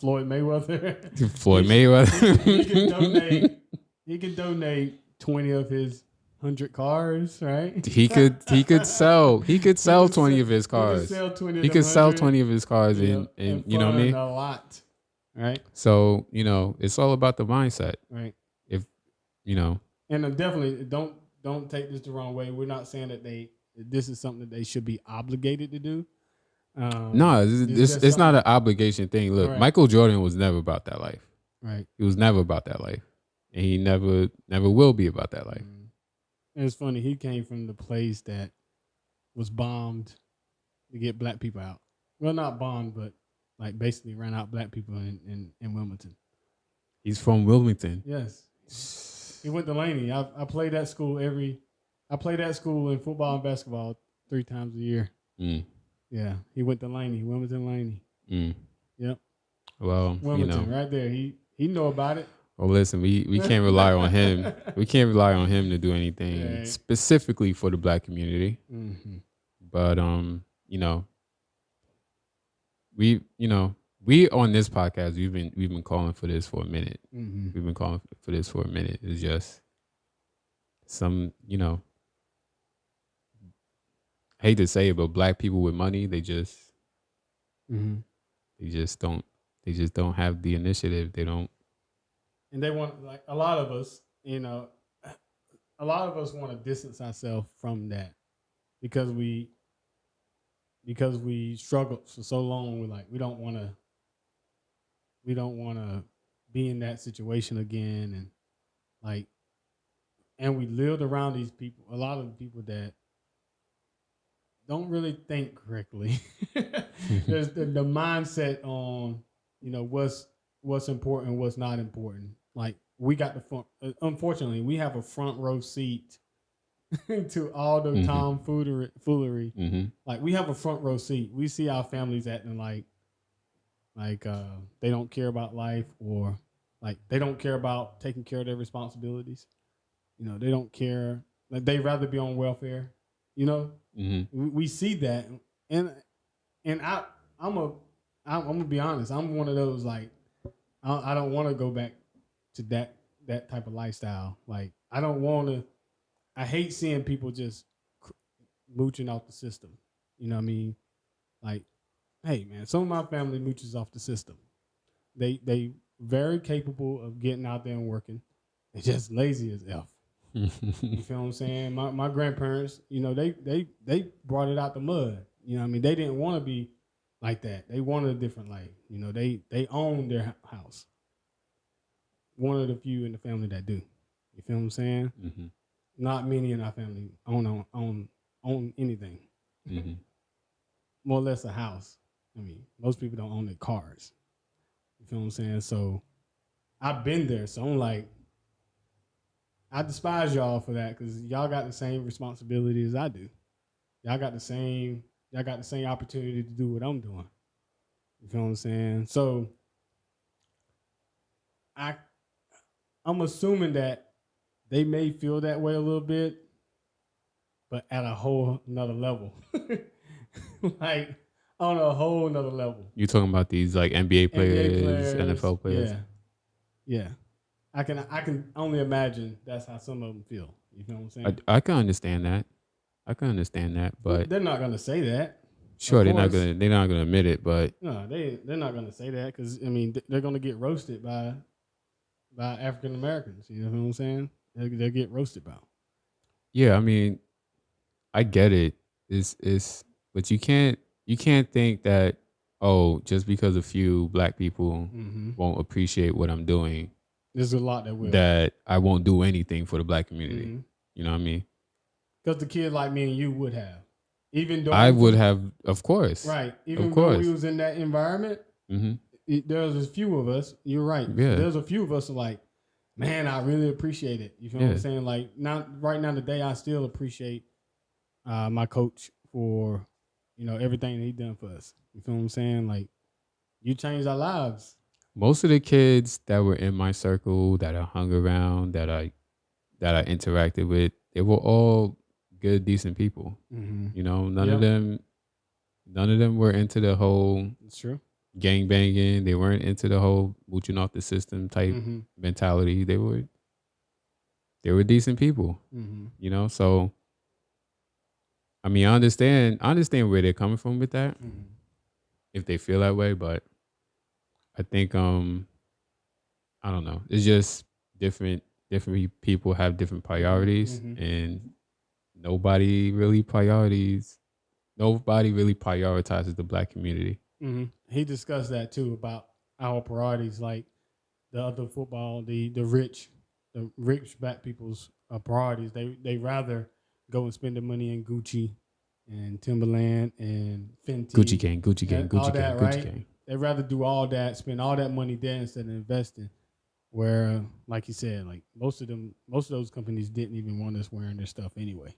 [SPEAKER 3] Floyd Mayweather.
[SPEAKER 2] Floyd Mayweather.
[SPEAKER 3] He could donate 20 of his 100 cars, right?
[SPEAKER 2] He could sell 20 of his cars.
[SPEAKER 3] He could sell 20
[SPEAKER 2] of his cars and you know what I mean?
[SPEAKER 3] A lot. Right.
[SPEAKER 2] So, it's all about the mindset.
[SPEAKER 3] Right.
[SPEAKER 2] If
[SPEAKER 3] and definitely don't take this the wrong way. We're not saying that this is something that they should be obligated to do.
[SPEAKER 2] No, it's not an obligation thing. Look,
[SPEAKER 3] right.
[SPEAKER 2] Michael Jordan was never about that life.
[SPEAKER 3] Right.
[SPEAKER 2] He was never about that life. And he never will be about that life.
[SPEAKER 3] And it's funny, he came from the place that was bombed to get black people out. Well, not bombed, but like basically ran out black people in Wilmington.
[SPEAKER 2] He's from Wilmington.
[SPEAKER 3] Yes. He went to Laney. I played that school in football and basketball 3 times a year. Yeah. He went to Laney, Wilmington Laney. Yep.
[SPEAKER 2] Well,
[SPEAKER 3] Wilmington, right there. He know about it.
[SPEAKER 2] Well, listen, we can't rely on him. We can't rely on him to do anything specifically for the black community.
[SPEAKER 3] Mm-hmm.
[SPEAKER 2] But we on this podcast we've been calling for this for a minute.
[SPEAKER 3] Mm-hmm.
[SPEAKER 2] We've been calling for this for a minute. It's just some, I hate to say it, but black people with money, they just don't have the initiative. They don't. And
[SPEAKER 3] they want, like a lot of us want to distance ourselves from that because we struggled for so long. We're like, we don't want to be in that situation again. And we lived around these people, a lot of the people that don't really think correctly. There's the mindset on, what's important, what's not important. Like, we got unfortunately, we have a front row seat to all the tomfoolery.
[SPEAKER 2] Mm-hmm.
[SPEAKER 3] Like, we have a front row seat. We see our families acting like they don't care about life, or like they don't care about taking care of their responsibilities. They don't care. Like, they'd rather be on welfare.
[SPEAKER 2] Mm-hmm.
[SPEAKER 3] We see that, and I'm gonna be honest. I'm one of those, like, I don't want to go back to that type of lifestyle. Like, I don't want to. I hate seeing people just mooching off the system. You know what I mean? Like, hey man, some of my family mooches off the system. They very capable of getting out there and working. They're just lazy as F. You feel what I'm saying? My grandparents, you know, they brought it out the mud. You know what I mean? They didn't want to be like that. They wanted a different life. You know, they owned their house. One of the few in the family that do. You feel what I'm saying?
[SPEAKER 2] Mm-hmm.
[SPEAKER 3] Not many in our family own anything.
[SPEAKER 2] Mm-hmm.
[SPEAKER 3] More or less a house. I mean, most people don't own their cars. You feel what I'm saying? So I've been there. So I'm like, I despise y'all for that because y'all got the same responsibility as I do. Y'all got the same opportunity to do what I'm doing. You feel what I'm saying? So I'm assuming that they may feel that way a little bit, but at a whole nother level. Like on a whole nother level.
[SPEAKER 2] You talking about these like NBA players, NFL players?
[SPEAKER 3] Yeah. Yeah. I can only imagine that's how some of them feel. You know what I'm saying?
[SPEAKER 2] I can understand that. But
[SPEAKER 3] they're not gonna say that.
[SPEAKER 2] sure,
[SPEAKER 3] Of
[SPEAKER 2] they're not
[SPEAKER 3] course.
[SPEAKER 2] gonna admit it. But
[SPEAKER 3] No, they're not gonna say that because I mean they're gonna get roasted by African Americans. You know what I'm saying? They'll get roasted by 'em.
[SPEAKER 2] yeah, I mean, I get it. But you can't think that, oh, just because a few black people won't appreciate what I'm doing,
[SPEAKER 3] There's a lot that will.
[SPEAKER 2] that I won't do anything for the black community.
[SPEAKER 3] Mhm.
[SPEAKER 2] You know what I mean?
[SPEAKER 3] Because the kid like me and you would have, even though
[SPEAKER 2] I would have, of course.
[SPEAKER 3] right. Even
[SPEAKER 2] Of
[SPEAKER 3] though
[SPEAKER 2] course.
[SPEAKER 3] we was in that environment,
[SPEAKER 2] Mm-hmm.
[SPEAKER 3] there's a few of us. You're right.
[SPEAKER 2] Yeah.
[SPEAKER 3] There's a few of us who like, man, I really appreciate it. You feel what I'm saying? Like right now today, I still appreciate my coach for everything that he done for us. You feel what I'm saying? Like you changed our lives.
[SPEAKER 2] Most of the kids that were in my circle, that I hung around, that I interacted with, they were all good, decent people.
[SPEAKER 3] Mm-hmm.
[SPEAKER 2] You know, none of them were into the whole
[SPEAKER 3] That's true.
[SPEAKER 2] gang banging. They weren't into the whole mooching off the system type mentality. They were decent people.
[SPEAKER 3] Mm-hmm.
[SPEAKER 2] You know, so I mean, I understand where they're coming from with that, if they feel that way, but I think I don't know. It's just different people have different priorities, and nobody really prioritizes the black community.
[SPEAKER 3] Mm-hmm. He discussed that too about our priorities, like the other football, the rich black people's priorities. They rather go and spend the money in Gucci and Timberland and Fenty,
[SPEAKER 2] Gucci gang, Gucci gang,
[SPEAKER 3] right?
[SPEAKER 2] Gucci gang.
[SPEAKER 3] They'd rather do all that, spend all that money there instead of investing. Where, like you said, like most of those companies didn't even want us wearing their stuff anyway,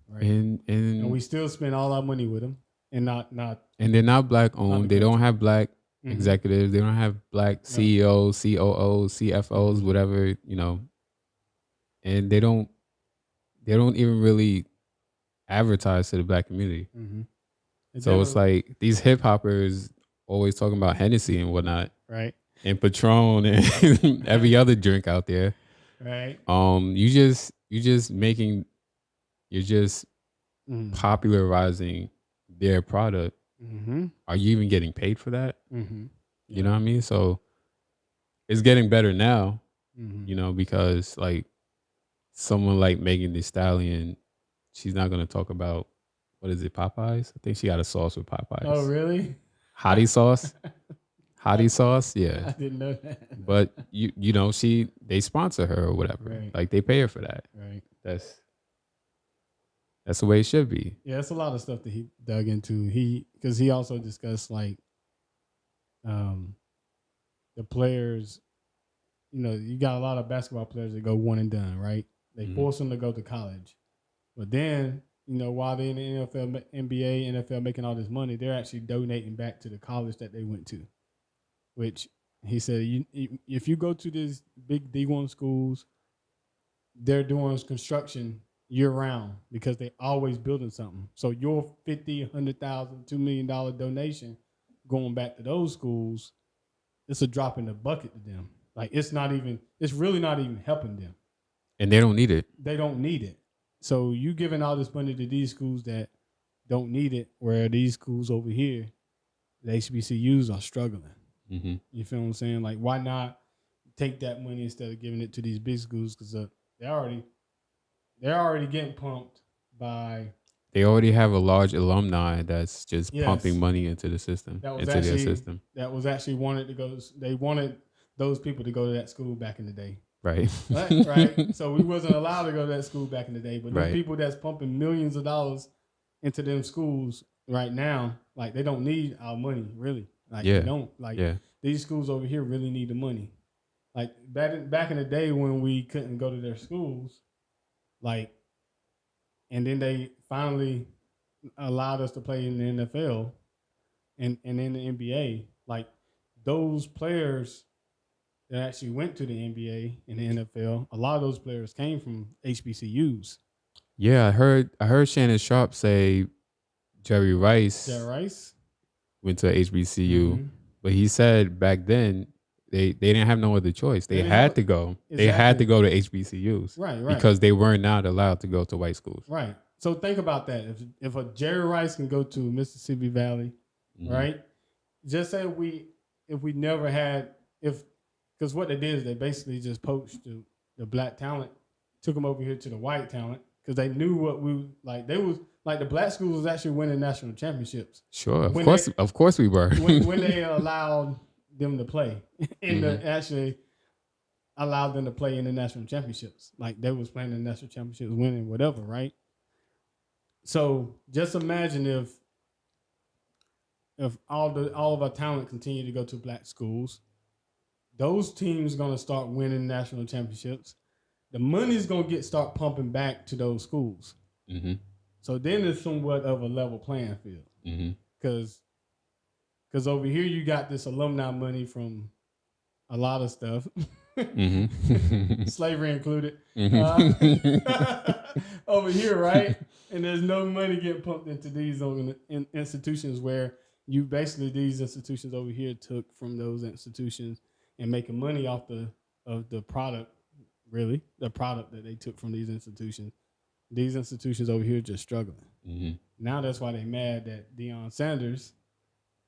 [SPEAKER 3] right? And we still spend all our money with them, and not.
[SPEAKER 2] And they're not black owned. They don't have black executives. They don't have black CEOs, COOs, CFOs, whatever, and they don't even really advertise to the black community. So it's like these hip hoppers always talking about Hennessy and whatnot,
[SPEAKER 3] right?
[SPEAKER 2] And Patron and every other drink out there,
[SPEAKER 3] right?
[SPEAKER 2] You're just popularizing their product. Are you even getting paid for that? You know what I mean? So it's getting better now, because like someone like Megan Thee Stallion, she's not going to talk about, what is it, Popeyes? I think she got a sauce with Popeyes.
[SPEAKER 3] Oh, really?
[SPEAKER 2] Hottie sauce? Hottie sauce? Yeah.
[SPEAKER 3] I didn't know that.
[SPEAKER 2] But, they sponsor her or whatever.
[SPEAKER 3] Right.
[SPEAKER 2] Like, they pay her for that.
[SPEAKER 3] Right.
[SPEAKER 2] That's the way it should be.
[SPEAKER 3] Yeah, it's a lot of stuff that he dug into. Because he also discussed, like, the players, you got a lot of basketball players that go one and done, right? They force them to go to college. But then, while they're in the NFL, NBA, NFL making all this money, they're actually donating back to the college that they went to. Which he said, if you go to these big D1 schools, they're doing construction year round because they always building something. So your $50,000, $100,000, $2 million donation going back to those schools, it's a drop in the bucket to them. Like it's really not even helping them.
[SPEAKER 2] And they don't need it.
[SPEAKER 3] They don't need it. So you giving all this money to these schools that don't need it, where these schools over here, the HBCUs are struggling. You feel what I'm saying? Like, why not take that money instead of giving it to these big schools? Because they already they're already getting pumped by.
[SPEAKER 2] They already have a large alumni that's just
[SPEAKER 3] Yes.
[SPEAKER 2] pumping money into the system,
[SPEAKER 3] That was
[SPEAKER 2] into their
[SPEAKER 3] actually
[SPEAKER 2] system.
[SPEAKER 3] that was actually wanted to go. They wanted those people to go to that school back in the day.
[SPEAKER 2] Right.
[SPEAKER 3] Right. So we wasn't allowed to go to that school back in the day. But the
[SPEAKER 2] Right.
[SPEAKER 3] people that's pumping millions of dollars into them schools right now, like they don't need our money, really. Like
[SPEAKER 2] Yeah.
[SPEAKER 3] they don't. Like
[SPEAKER 2] Yeah.
[SPEAKER 3] these schools over here really need the money. Like back in the day when we couldn't go to their schools, like, and then they finally allowed us to play in the NFL and in the NBA. Like those players that actually went to the NBA and the NFL, a lot of those players came from HBCUs.
[SPEAKER 2] Yeah, I heard Shannon Sharp say Jerry Rice
[SPEAKER 3] Rice?
[SPEAKER 2] went to HBCU,
[SPEAKER 3] Mhm.
[SPEAKER 2] but he said back then they didn't have no other choice. They
[SPEAKER 3] didn't
[SPEAKER 2] had
[SPEAKER 3] have-
[SPEAKER 2] to go. They had to
[SPEAKER 3] Exactly.
[SPEAKER 2] go to HBCUs
[SPEAKER 3] Right.
[SPEAKER 2] because they were not allowed to go to white schools.
[SPEAKER 3] Right. So think about that. If a Jerry Rice can go to Mississippi Valley,
[SPEAKER 2] Mhm.
[SPEAKER 3] right? Just say if we never had because what they did is they basically just poached the black talent, took them over here to the white talent because they knew what we like. They was like the black schools was actually winning national championships.
[SPEAKER 2] Sure,
[SPEAKER 3] When
[SPEAKER 2] of course we were.
[SPEAKER 3] when they allowed them to play and actually allowed them to play in the national championships. Like they was playing in the national championships, winning whatever, right? So just imagine if all of our talent continue to go to black schools, those teams gonna start winning national championships. The money's gonna start pumping back to those schools.
[SPEAKER 2] Mm-hmm.
[SPEAKER 3] So then it's somewhat of a level playing field. Because over here you got this alumni money from a lot of stuff, slavery included. Over here, right? And there's no money getting pumped into these institutions where these institutions over here took from those institutions and making money off of the product, really, the product that they took from these institutions. These institutions over here just struggling. Now that's why they're mad that Deion Sanders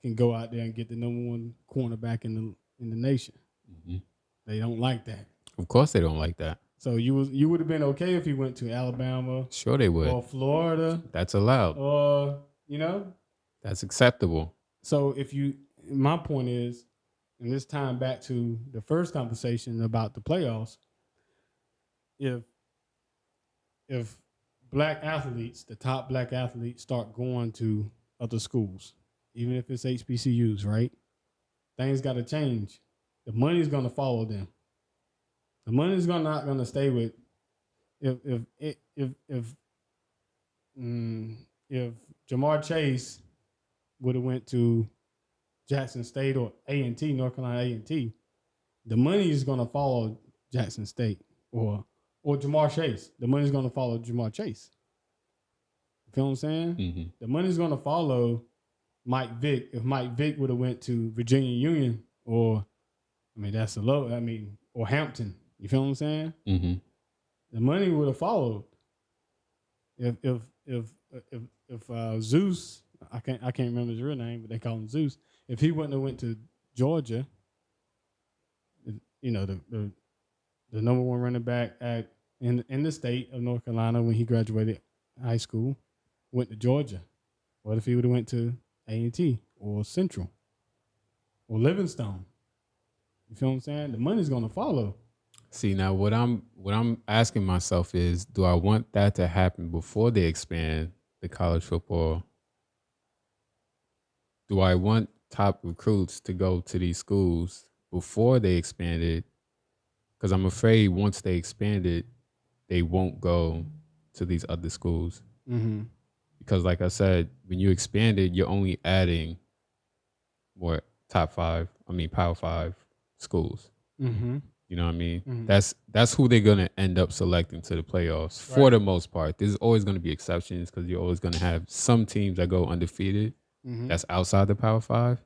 [SPEAKER 3] can go out there and get the number one cornerback in the nation. They don't like that.
[SPEAKER 2] Of course they don't like that.
[SPEAKER 3] So you would have been okay if he went to Alabama.
[SPEAKER 2] Sure they would.
[SPEAKER 3] Or Florida.
[SPEAKER 2] That's allowed.
[SPEAKER 3] Or,
[SPEAKER 2] That's acceptable.
[SPEAKER 3] So my point is, and this time back to the first conversation about the playoffs, if black athletes, the top black athletes, start going to other schools, even if it's HBCUs, right? Things got to change. The money's going to follow them. The money's not going to stay with. If Jamar Chase would have went to Jackson State or A&T, North Carolina A&T, the money is going to follow Jackson State or Jamar Chase. The money's going to follow Jamar Chase. You feel what I'm saying? The money's going to follow Mike Vick. If Mike Vick would have went to Virginia Union or Hampton. You feel what I'm saying? The money would have followed. If Zeus, I can't remember his real name, but they call him Zeus. If he wouldn't have went to Georgia, the number one running back in the state of North Carolina when he graduated high school, went to Georgia. What if he would have went to A&T or Central or Livingstone? You feel what I'm saying? The money's gonna follow.
[SPEAKER 2] See, now what I'm asking myself is, do I want that to happen before they expand the college football? Do I want top recruits to go to these schools before they expand it? Because I'm afraid once they expand it, they won't go to these other schools. Because like I said, when you expand it, you're only adding more Power 5 schools. You know what I mean? That's who they're gonna end up selecting to the playoffs for the most part. There's always gonna be exceptions because you're always gonna have some teams that go undefeated. That's outside the Power 5.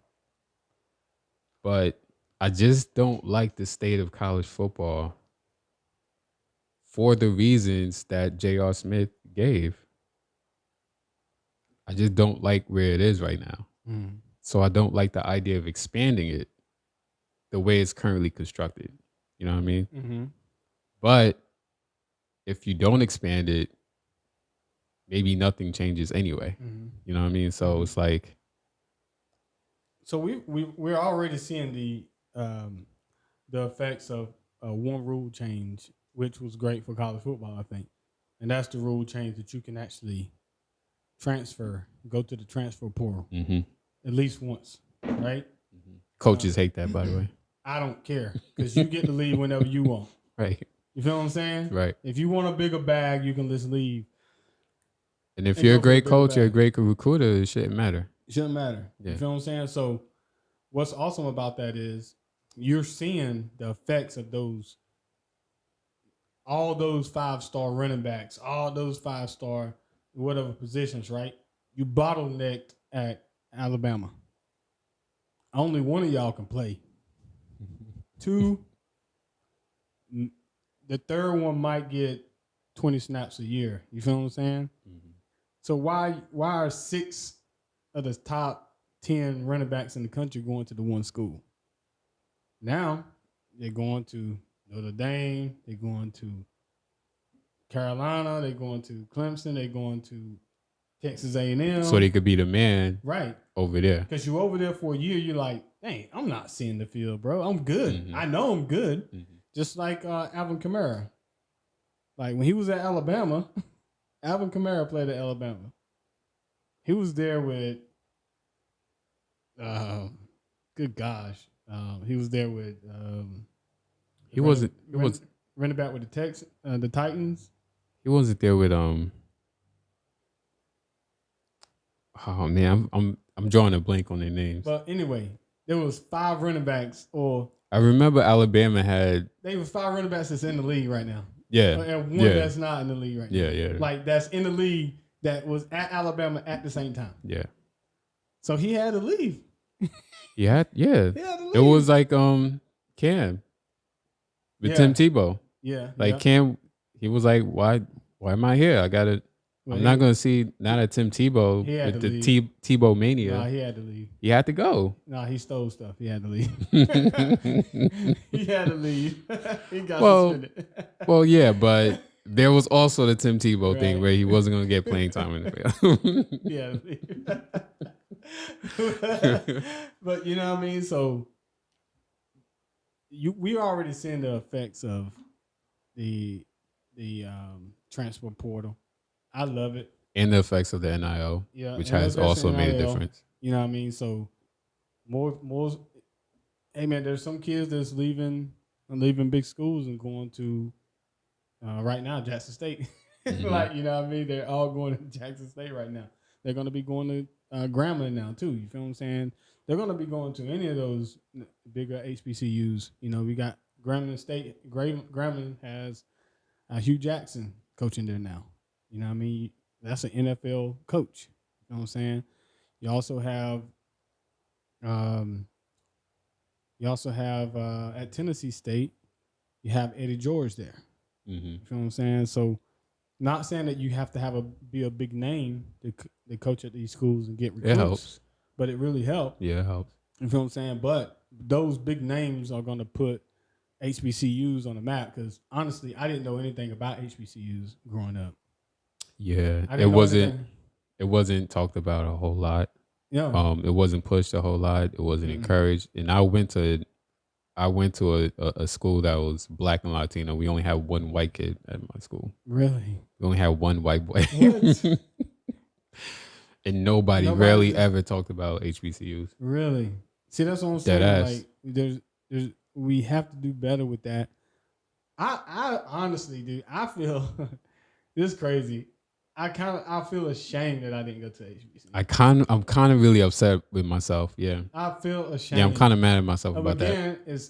[SPEAKER 2] But I just don't like the state of college football for the reasons that J.R. Smith gave. I just don't like where it is right now. So I don't like the idea of expanding it the way it's currently constructed. You know what I mean? But if you don't expand it, maybe nothing changes anyway.
[SPEAKER 3] Mm-hmm.
[SPEAKER 2] You know what I mean? So it's like,
[SPEAKER 3] so we're already seeing the effects of one rule change, which was great for college football, I think, and that's the rule change that you can actually go to the transfer portal at least once, right?
[SPEAKER 2] coaches hate that, by the way.
[SPEAKER 3] I don't care because you get to leave whenever you want.
[SPEAKER 2] Right.
[SPEAKER 3] You feel what I'm saying?
[SPEAKER 2] Right.
[SPEAKER 3] If you want a bigger bag, you can just leave.
[SPEAKER 2] And if
[SPEAKER 3] And
[SPEAKER 2] you're a
[SPEAKER 3] go for the
[SPEAKER 2] great
[SPEAKER 3] bigger
[SPEAKER 2] coach, you're a
[SPEAKER 3] bag.
[SPEAKER 2] great recruiter, it shouldn't matter.
[SPEAKER 3] It shouldn't matter.
[SPEAKER 2] Yeah.
[SPEAKER 3] You feel what I'm saying? So what's awesome about that is you're seeing the effects of all those 5-star running backs, all those 5-star whatever positions, right? You bottlenecked at Alabama. Only one of y'all can play. Two, the third one might get 20 snaps a year. You feel what I'm saying?
[SPEAKER 2] Mm-hmm.
[SPEAKER 3] So why are 6 of the top 10 running backs in the country going to the one school? Now they're going to Notre Dame, they're going to Carolina, they're going to Clemson, they're going to Texas A&M.
[SPEAKER 2] So they could be the man
[SPEAKER 3] right
[SPEAKER 2] over there.
[SPEAKER 3] Because you're over there for a year, you're like, dang, I'm not seeing the field, bro. I'm good.
[SPEAKER 2] Mm-hmm.
[SPEAKER 3] I know I'm good.
[SPEAKER 2] Mm-hmm.
[SPEAKER 3] Just like Alvin Kamara. Like when he was at Alabama, Alvin Kamara played at Alabama. He was there with, good gosh, he was there with.
[SPEAKER 2] He wasn't
[SPEAKER 3] running back with the Titans.
[SPEAKER 2] He wasn't there with Oh man, I'm drawing a blank on their names.
[SPEAKER 3] But anyway, there was 5 running backs, or
[SPEAKER 2] I remember Alabama had.
[SPEAKER 3] They was 5 running backs that's in the league right now.
[SPEAKER 2] Yeah,
[SPEAKER 3] and one that's not in the league right now.
[SPEAKER 2] Yeah.
[SPEAKER 3] Like that's in the league that was at Alabama at the same time.
[SPEAKER 2] Yeah.
[SPEAKER 3] So he had to leave.
[SPEAKER 2] Yeah.
[SPEAKER 3] He had to leave.
[SPEAKER 2] It was like Cam with Tim Tebow.
[SPEAKER 3] Yeah.
[SPEAKER 2] Like Cam, he was like, why am I here? I'm not gonna see not a Tim Tebow with the Tebow mania.
[SPEAKER 3] Nah, he had to leave.
[SPEAKER 2] He had to go.
[SPEAKER 3] Nah, he stole stuff. He had to leave. He had to leave. He got suspended.
[SPEAKER 2] Well, yeah, but there was also the Tim Tebow thing where he wasn't gonna get playing time in the field.
[SPEAKER 3] Yeah. But you know what I mean? So we already seeing the effects of the transfer portal. I love it.
[SPEAKER 2] And the effects of the NIL, which has also made a difference.
[SPEAKER 3] You know what I mean? So more. Hey man, there's some kids that's leaving big schools and going to right now Jackson State.
[SPEAKER 2] Mm-hmm.
[SPEAKER 3] Like, you know what I mean? They're all going to Jackson State right now. They're going to be going to Grambling now too. You feel what I'm saying? They're going to be going to any of those bigger HBCUs. You know, we got Grambling State. Grambling has Hugh Jackson coaching there now. You know what I mean? That's an NFL coach. You know what I'm saying? You also have at Tennessee State, you have Eddie George there.
[SPEAKER 2] Mm-hmm.
[SPEAKER 3] You feel what I'm saying? So not saying that you have to be a big name to coach at these schools and get recruits.
[SPEAKER 2] It helps.
[SPEAKER 3] But it really helps.
[SPEAKER 2] Yeah, it helps.
[SPEAKER 3] You feel what I'm saying? But those big names are going to put HBCUs on the map because honestly, I didn't know anything about HBCUs growing up.
[SPEAKER 2] Yeah, it wasn't talked about a whole lot.
[SPEAKER 3] Yeah.
[SPEAKER 2] It wasn't pushed a whole lot. It wasn't encouraged. And I went to a school that was Black and Latino. We only had one white kid at my school.
[SPEAKER 3] Really?
[SPEAKER 2] We only had one white boy.
[SPEAKER 3] What?
[SPEAKER 2] And nobody rarely ever talked about HBCUs.
[SPEAKER 3] Really? See, that's what I'm saying. Like, we have to do better with that. I honestly, dude, I feel this is crazy. I feel ashamed that I didn't go to HBCU.
[SPEAKER 2] I'm kind of really upset with myself. Yeah.
[SPEAKER 3] I feel ashamed.
[SPEAKER 2] Yeah, I'm kind of mad at myself about that.
[SPEAKER 3] It's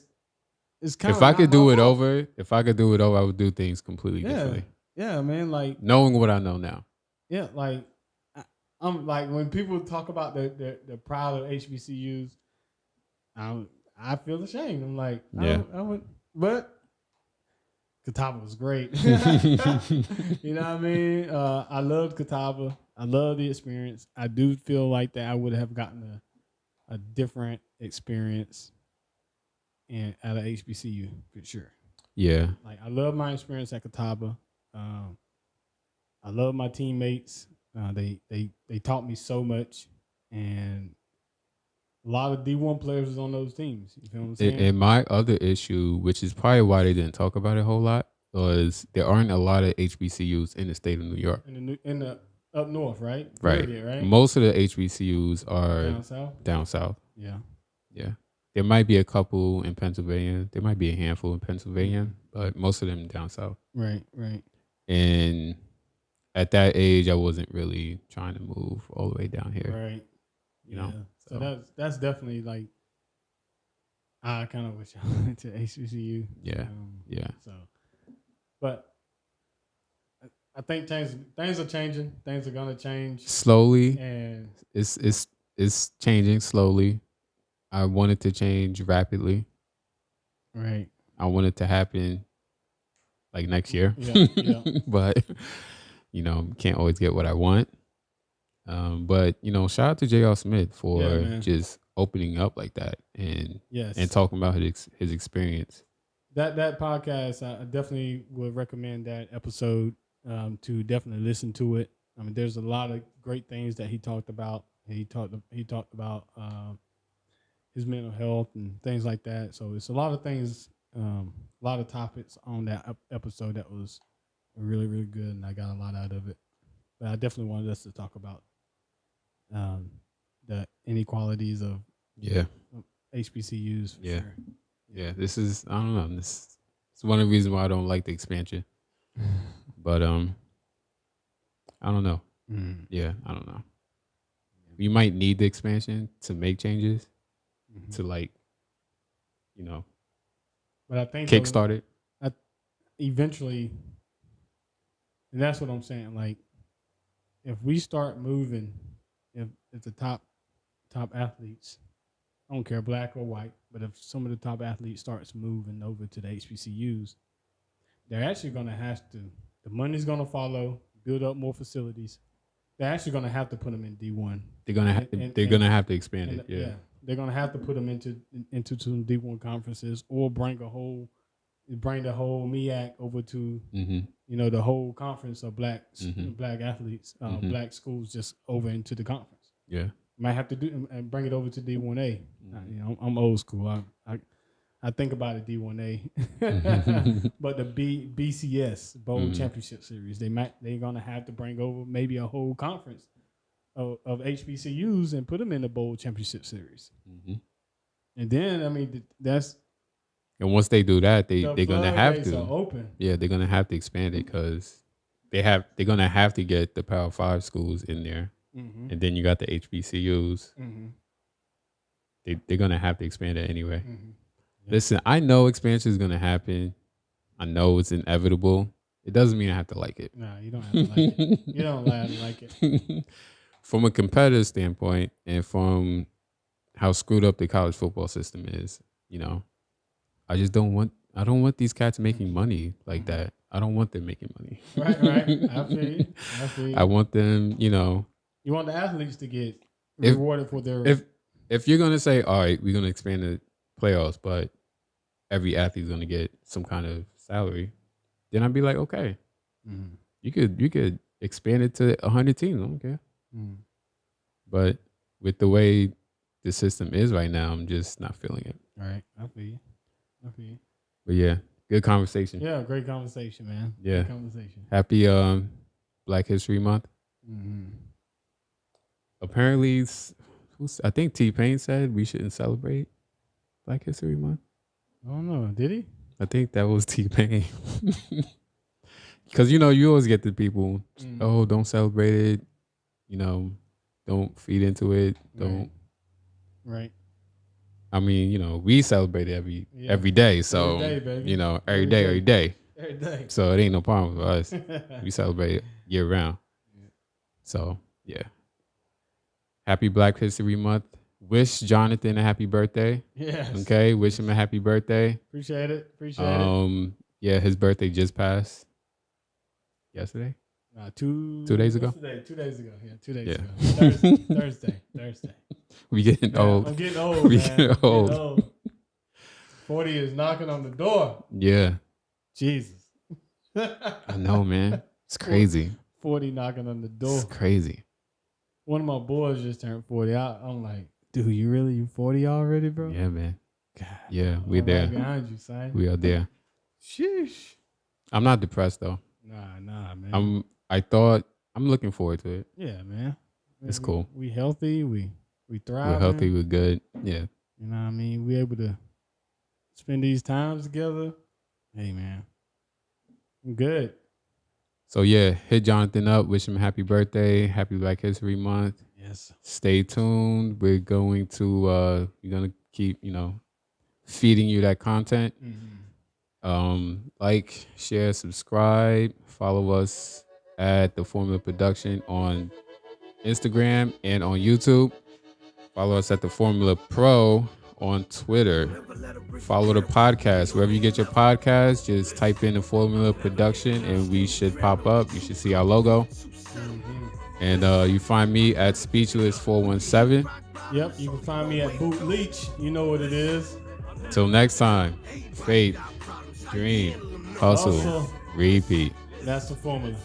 [SPEAKER 3] kind of.
[SPEAKER 2] If I could do it over, I would do things completely differently.
[SPEAKER 3] Yeah, man. Like
[SPEAKER 2] knowing what I know now.
[SPEAKER 3] Yeah, like I'm like when people talk about the pride of HBCUs, I feel ashamed. I'm like, I went, but Catawba was great. You know what I mean? I loved Catawba. I love the experience. I do feel like that I would have gotten a different experience at a HBCU for sure.
[SPEAKER 2] Yeah.
[SPEAKER 3] Like I love my experience at Catawba. I love my teammates. They taught me so much, and a lot of D1 players was on those teams. You feel what I'm saying?
[SPEAKER 2] And my other issue, which is probably why they didn't talk about it a whole lot, was there aren't a lot of HBCUs in the state of New York.
[SPEAKER 3] In the up north, right?
[SPEAKER 2] Right.
[SPEAKER 3] Collegiate, right?
[SPEAKER 2] Most of the HBCUs are
[SPEAKER 3] Down south.
[SPEAKER 2] down south.
[SPEAKER 3] Yeah.
[SPEAKER 2] Yeah. There might be a couple in Pennsylvania. There might be a handful in Pennsylvania, but most of them down south.
[SPEAKER 3] Right. Right.
[SPEAKER 2] And at that age, I wasn't really trying to move all the way down here.
[SPEAKER 3] Right.
[SPEAKER 2] You know?
[SPEAKER 3] So that's definitely like I kind of wish I went to HBCU.
[SPEAKER 2] Yeah. Yeah.
[SPEAKER 3] So, but I think things are changing. Things are gonna change
[SPEAKER 2] Slowly.
[SPEAKER 3] and
[SPEAKER 2] It's changing slowly. I want it to change rapidly.
[SPEAKER 3] right.
[SPEAKER 2] I want it to happen like next year.
[SPEAKER 3] Yeah.
[SPEAKER 2] But can't always get what I want. But shout out to J.R. Smith for just opening up like that and talking about his experience.
[SPEAKER 3] That podcast, I definitely would recommend that episode to definitely listen to it. I mean, there's a lot of great things that he talked about. He talked about his mental health and things like that. So it's a lot of things, a lot of topics on that episode that was really, really good, and I got a lot out of it. But I definitely wanted us to talk about the inequalities of HBCUs. For sure.
[SPEAKER 2] Yeah. This is, I don't know. This is one of the reasons why I don't like the expansion. But I don't know. Yeah, I don't know. You might need the expansion to make changes, to
[SPEAKER 3] but I think
[SPEAKER 2] kickstart it.
[SPEAKER 3] Eventually, and that's what I'm saying. Like, if we start moving, if the top athletes, I don't care black or white, but if some of the top athletes starts moving over to the HBCUs, they're actually going to have to. The money's going to follow. Build up more facilities. They're actually going to have to put them in D1.
[SPEAKER 2] They're gonna have to expand it. Yeah.
[SPEAKER 3] They're going to have to put them into some D1 conferences or bring the whole MEAC over to the whole conference of black athletes, black schools just over into the conference.
[SPEAKER 2] Yeah,
[SPEAKER 3] might have to do and bring it over to D1A. I'm old school. I think about it D1A, but the BCS Bowl Championship Series, they're gonna have to bring over maybe a whole conference of HBCUs and put them in the Bowl Championship Series. And then
[SPEAKER 2] and once they do that, they're gonna have to
[SPEAKER 3] open.
[SPEAKER 2] Yeah, they're gonna have to expand it because they're gonna have to get the Power 5 schools in there, and then you got the HBCUs. They're gonna have to expand it anyway. Listen, I know expansion is gonna happen. I know it's inevitable. It doesn't mean I have to like it.
[SPEAKER 3] No, you don't have to like it. You don't have to like it.
[SPEAKER 2] From a competitive standpoint, and from how screwed up the college football system is, I just don't want these cats making money like that. I don't want them making money.
[SPEAKER 3] Right. I feel you.
[SPEAKER 2] I want them,
[SPEAKER 3] You want the athletes to get rewarded for their.
[SPEAKER 2] If you're gonna say, all right, we're gonna expand the playoffs, but every athlete's gonna get some kind of salary, then I'd be like, okay, you could expand it to 100 teams. I don't care. But with the way the system is right now, I'm just not feeling it.
[SPEAKER 3] All right, I feel you.
[SPEAKER 2] But yeah, good conversation.
[SPEAKER 3] Yeah, great conversation, man.
[SPEAKER 2] Yeah,
[SPEAKER 3] good conversation.
[SPEAKER 2] Happy Black History Month. Apparently, I think T-Pain said we shouldn't celebrate Black History Month.
[SPEAKER 3] I don't know. Did he?
[SPEAKER 2] I think that was T-Pain. Because you always get the people, oh, don't celebrate it. Don't feed into it. Don't.
[SPEAKER 3] Right.
[SPEAKER 2] I mean, we celebrate it every day. So,
[SPEAKER 3] every day, baby.
[SPEAKER 2] Every day.
[SPEAKER 3] Every day.
[SPEAKER 2] So it ain't no problem with us. We celebrate it year round. So, yeah. Happy Black History Month. Wish Jonathan a happy birthday.
[SPEAKER 3] Yes.
[SPEAKER 2] Okay. Wish him a happy birthday.
[SPEAKER 3] Appreciate it.
[SPEAKER 2] Yeah, his birthday just passed. Yesterday?
[SPEAKER 3] 2
[SPEAKER 2] days ago?
[SPEAKER 3] 2 days ago. Yeah, 2 days ago. Thursday.
[SPEAKER 2] We getting old.
[SPEAKER 3] I'm getting old,
[SPEAKER 2] we
[SPEAKER 3] man.
[SPEAKER 2] getting old.
[SPEAKER 3] 40 is knocking on the door.
[SPEAKER 2] Yeah.
[SPEAKER 3] Jesus.
[SPEAKER 2] I know, man. It's crazy.
[SPEAKER 3] 40 knocking on the door.
[SPEAKER 2] It's crazy.
[SPEAKER 3] One of my boys just turned 40. I'm like, dude, you 40 already, bro?
[SPEAKER 2] Yeah, man.
[SPEAKER 3] God,
[SPEAKER 2] Yeah, we're
[SPEAKER 3] I'm
[SPEAKER 2] there.
[SPEAKER 3] right behind you, son.
[SPEAKER 2] We are there.
[SPEAKER 3] Sheesh.
[SPEAKER 2] I'm not depressed though.
[SPEAKER 3] Nah, man.
[SPEAKER 2] I'm looking forward to it.
[SPEAKER 3] Yeah, man.
[SPEAKER 2] It's cool.
[SPEAKER 3] We healthy. We thrive.
[SPEAKER 2] We're healthy. We're good. Yeah.
[SPEAKER 3] You know what I mean? We able to spend these times together. Hey, man. I'm good.
[SPEAKER 2] So yeah, hit Jonathan up. Wish him happy birthday. Happy Black History Month.
[SPEAKER 3] Yes.
[SPEAKER 2] Stay tuned. We're going to keep, feeding you that content. Like, share, subscribe, follow us at The Formula Production on Instagram and on YouTube. Follow us at The Formula Pro on Twitter. Follow the podcast. Wherever you get your podcast, just type in The Formula Production and we should pop up. You should see our logo. And you find me at Speechless417.
[SPEAKER 3] Yep, you can find me at Boot Leach. You know what it is.
[SPEAKER 2] Till next time, faith, dream, hustle, repeat.
[SPEAKER 3] That's the formula.